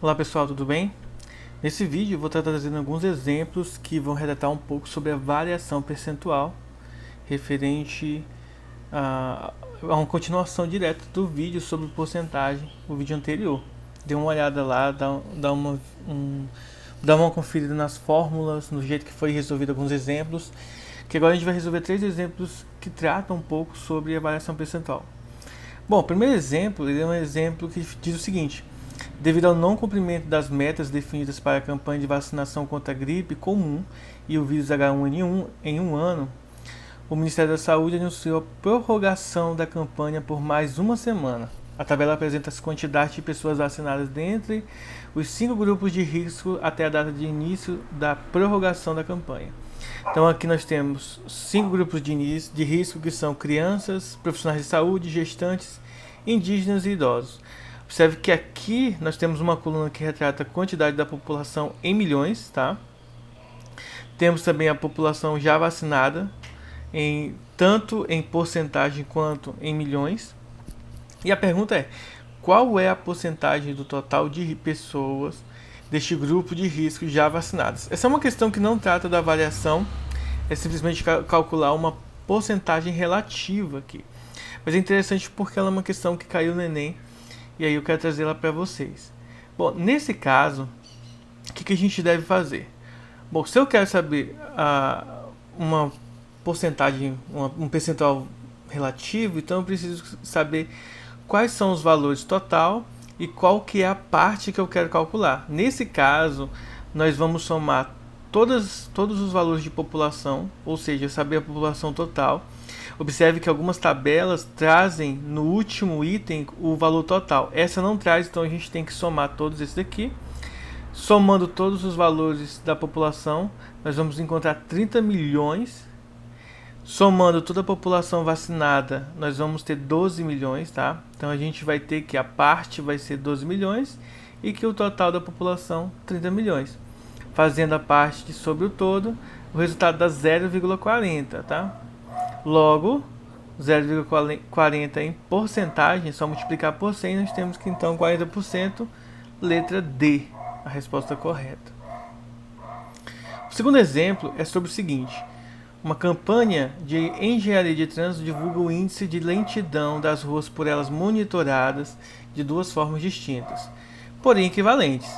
Olá pessoal, tudo bem? Nesse vídeo eu vou estar trazendo alguns exemplos que vão relatar um pouco sobre a variação percentual referente a uma continuação direta do vídeo sobre porcentagem, o vídeo anterior. Dê uma olhada lá, dá uma conferida nas fórmulas, no jeito que foi resolvido alguns exemplos, que agora a gente vai resolver 3 exemplos que tratam um pouco sobre a variação percentual. Bom, o primeiro exemplo, ele é um exemplo que diz o seguinte: devido ao não cumprimento das metas definidas para a campanha de vacinação contra a gripe comum e o vírus H1N1 em um ano, o Ministério da Saúde anunciou a prorrogação da campanha por mais uma semana. A tabela apresenta as quantidades de pessoas vacinadas dentre os 5 grupos de risco até a data de início da prorrogação da campanha. Então aqui nós temos 5 grupos de risco, que são crianças, profissionais de saúde, gestantes, indígenas e idosos. Observe que aqui nós temos uma coluna que retrata a quantidade da população em milhões, tá? Temos também a população já vacinada, tanto em porcentagem quanto em milhões. E a pergunta é: qual é a porcentagem do total de pessoas deste grupo de risco já vacinadas? Essa é uma questão que não trata da variação, é simplesmente calcular uma porcentagem relativa aqui. Mas é interessante porque ela é uma questão que caiu no Enem, e aí eu quero trazê-la para vocês. Bom, nesse caso, o que a gente deve fazer? Bom, se eu quero saber uma porcentagem, um percentual relativo, então eu preciso saber quais são os valores total e qual que é a parte que eu quero calcular. Nesse caso, nós vamos somar todos os valores de população, ou seja, saber a população total. Observe que algumas tabelas trazem no último item o valor total. Essa não traz, então a gente tem que somar todos esses daqui. Somando todos os valores da população, nós vamos encontrar 30 milhões. Somando toda a população vacinada, nós vamos ter 12 milhões, tá? Então a gente vai ter que a parte vai ser 12 milhões e que o total da população 30 milhões. Fazendo a parte sobre o todo, o resultado dá 0,40, tá? Logo, 0,40 em porcentagem, só multiplicar por 100, nós temos que então 40%, letra D, a resposta correta. O segundo exemplo é sobre o seguinte: uma campanha de engenharia de trânsito divulga o índice de lentidão das ruas por elas monitoradas de duas formas distintas, porém equivalentes.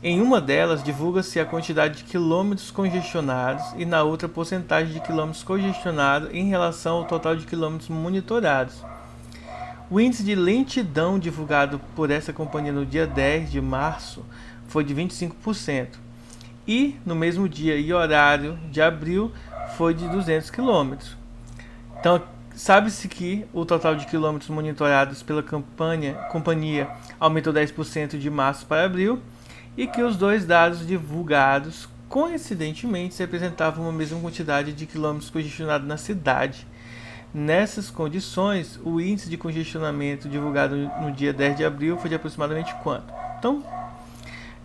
Em uma delas, divulga-se a quantidade de quilômetros congestionados e na outra a porcentagem de quilômetros congestionados em relação ao total de quilômetros monitorados. O índice de lentidão divulgado por essa companhia no dia 10 de março foi de 25%, e no mesmo dia e horário de abril foi de 200 km. Então, sabe-se que o total de quilômetros monitorados pela companhia aumentou 10% de março para abril, e que os dois dados divulgados coincidentemente representavam a mesma quantidade de quilômetros congestionados na cidade. Nessas condições, o índice de congestionamento divulgado no dia 10 de abril foi de aproximadamente quanto? Então,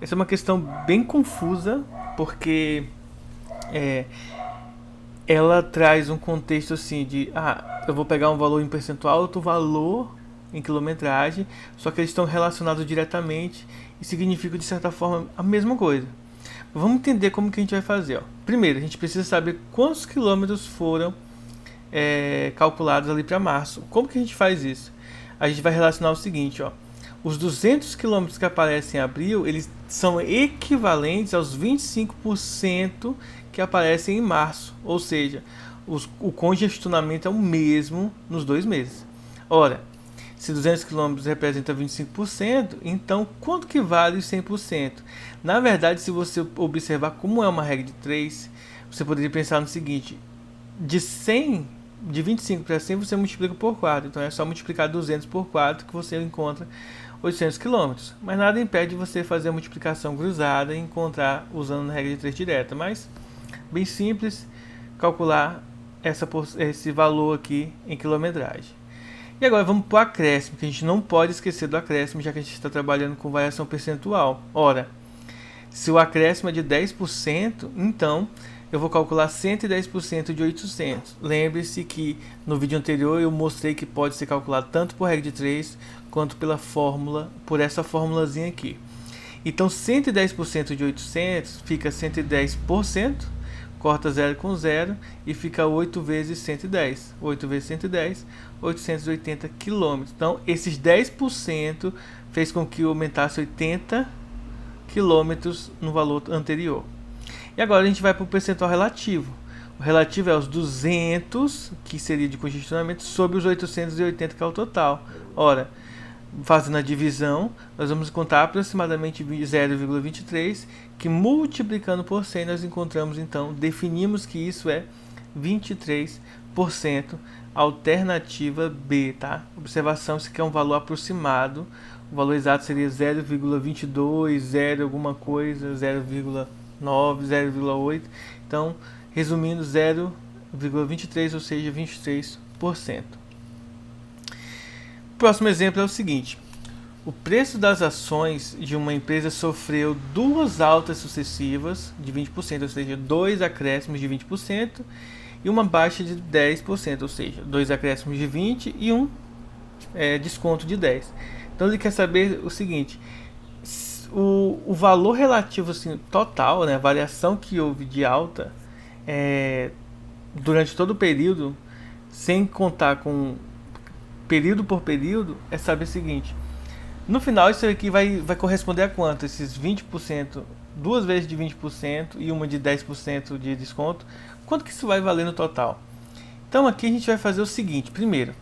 essa é uma questão bem confusa, porque ela traz um contexto assim de eu vou pegar um valor em percentual, outro valor em quilometragem, só que eles estão relacionados diretamente e significam de certa forma a mesma coisa. Vamos entender como que a gente vai fazer. Primeiro, a gente precisa saber quantos quilômetros foram calculados ali para março. Como que a gente faz isso? A gente vai relacionar o seguinte, os 200 quilômetros que aparecem em abril, eles são equivalentes aos 25% que aparecem em março, ou seja, o congestionamento é o mesmo nos 2 meses. Ora, se 200 km representa 25%, então quanto que vale os 100%? Na verdade, se você observar como é uma regra de 3, você poderia pensar no seguinte: de 25 para 100 você multiplica por 4, então é só multiplicar 200 por 4 que você encontra 800 km. Mas nada impede você fazer a multiplicação cruzada e encontrar usando a regra de 3 direta, mas bem simples calcular esse valor aqui em quilometragem. E agora vamos para o acréscimo, que a gente não pode esquecer do acréscimo, já que a gente está trabalhando com variação percentual. Ora, se o acréscimo é de 10%, então eu vou calcular 110% de 800. Lembre-se que no vídeo anterior eu mostrei que pode ser calculado tanto por regra de 3 quanto pela fórmula, por essa formulazinha aqui. Então 110% de 800 fica 110%, corta 0 com 0 e fica 8 vezes 110. 8 vezes 110, 880 km. Então esses 10% fez com que aumentasse 80 km no valor anterior. E agora a gente vai para o percentual relativo. O relativo é os 200, que seria de congestionamento, sobre os 880, que é o total. Ora, fazendo a divisão, nós vamos encontrar aproximadamente 0,23, que multiplicando por 100 nós encontramos, então, definimos que isso é 23%, alternativa B, tá? Observação, isso aqui é um valor aproximado, o valor exato seria 0,22, 0 alguma coisa, 0,9, 0,8, então, resumindo, 0,23, ou seja, 23%. O próximo exemplo é o seguinte: o preço das ações de uma empresa sofreu duas altas sucessivas de 20%, ou seja, dois acréscimos de 20%, e uma baixa de 10%, ou seja, dois acréscimos de 20% e um desconto de 10%. Então ele quer saber o seguinte: o valor relativo assim, total, né, a variação que houve de alta durante todo o período, sem contar com período por período, é saber o seguinte: no final isso aqui vai corresponder a quanto? Esses 20%, duas vezes de 20% e uma de 10% de desconto, quanto que isso vai valer no total? Então aqui a gente vai fazer o seguinte: primeiro,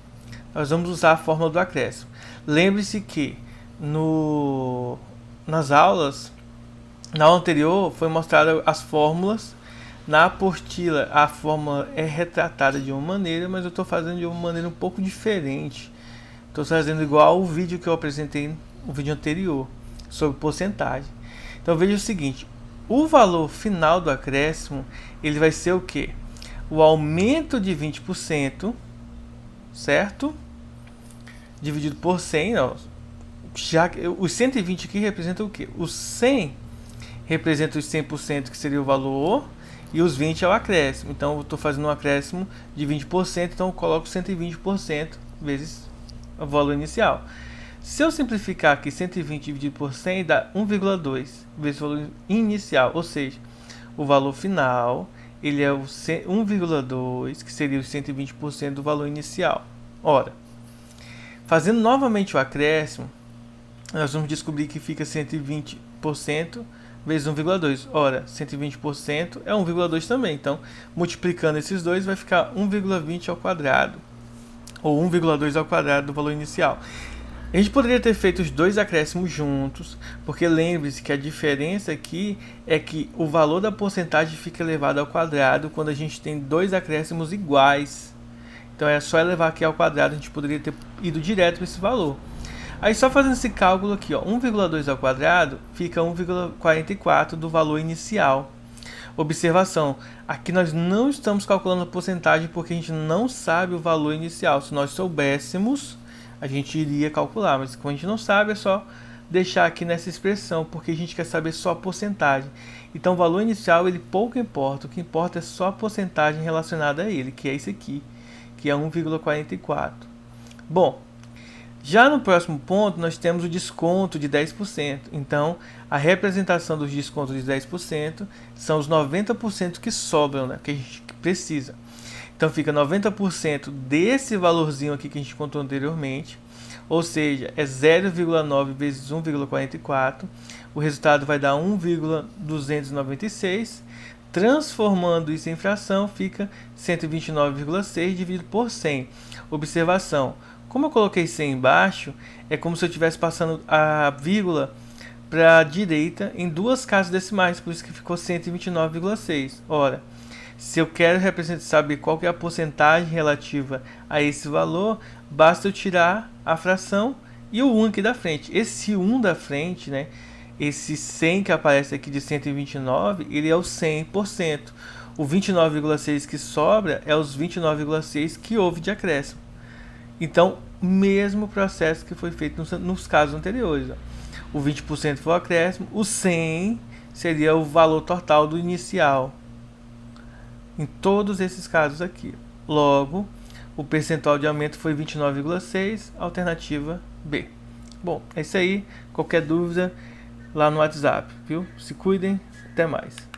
nós vamos usar a fórmula do acréscimo. Lembre-se que nas aulas, na aula anterior, foi mostrada as fórmulas. Na apostila, a fórmula é retratada de uma maneira, mas eu estou fazendo de uma maneira um pouco diferente. Estou fazendo igual o vídeo que eu apresentei no vídeo anterior, sobre porcentagem. Então veja o seguinte: o valor final do acréscimo, ele vai ser o quê? O aumento de 20%, certo? Dividido por 100, ó. Já os 120 aqui representam o quê? Os 100 representam os 100%, que seria o valor, e os 20 é o acréscimo. Então eu estou fazendo um acréscimo de 20%, então eu coloco 120% vezes o valor inicial. Se eu simplificar aqui, 120 dividido por 100 dá 1,2 vezes o valor inicial, ou seja, o valor final ele é o 1,2, que seria os 120% do valor inicial. Ora, fazendo novamente o acréscimo, nós vamos descobrir que fica 120% vezes 1,2. Ora, 120% é 1,2 também. Então, multiplicando esses dois, vai ficar 1,20 ao quadrado. Ou 1,2 ao quadrado do valor inicial. A gente poderia ter feito os dois acréscimos juntos, porque lembre-se que a diferença aqui é que o valor da porcentagem fica elevado ao quadrado quando a gente tem dois acréscimos iguais. Então, é só elevar aqui ao quadrado, a gente poderia ter ido direto para esse valor. Aí só fazendo esse cálculo aqui, 1,2 ao quadrado fica 1,44 do valor inicial. Observação, aqui nós não estamos calculando a porcentagem porque a gente não sabe o valor inicial. Se nós soubéssemos, a gente iria calcular, mas como a gente não sabe, é só deixar aqui nessa expressão, porque a gente quer saber só a porcentagem. Então o valor inicial ele pouco importa, o que importa é só a porcentagem relacionada a ele, que é esse aqui, que é 1,44. Bom, já no próximo ponto, nós temos o desconto de 10%. Então, a representação dos descontos de 10% são os 90% que sobram, né, que a gente precisa. Então, fica 90% desse valorzinho aqui que a gente contou anteriormente, ou seja, é 0,9 vezes 1,44. O resultado vai dar 1,296. Transformando isso em fração, fica 129,6 dividido por 100. Observação. Como eu coloquei 100 embaixo, é como se eu estivesse passando a vírgula para a direita em duas casas decimais, por isso que ficou 129,6. Ora, se eu quero saber qual que é a porcentagem relativa a esse valor, basta eu tirar a fração e o 1 aqui da frente. Esse 1 da frente, né, esse 100 que aparece aqui de 129, ele é o 100%. O 29,6 que sobra é os 29,6 que houve de acréscimo. Então, mesmo processo que foi feito nos casos anteriores. Ó. O 20% foi o acréscimo, o 100 seria o valor total do inicial. Em todos esses casos aqui. Logo, o percentual de aumento foi 29,6, alternativa B. Bom, é isso aí. Qualquer dúvida, lá no WhatsApp, viu? Se cuidem, até mais.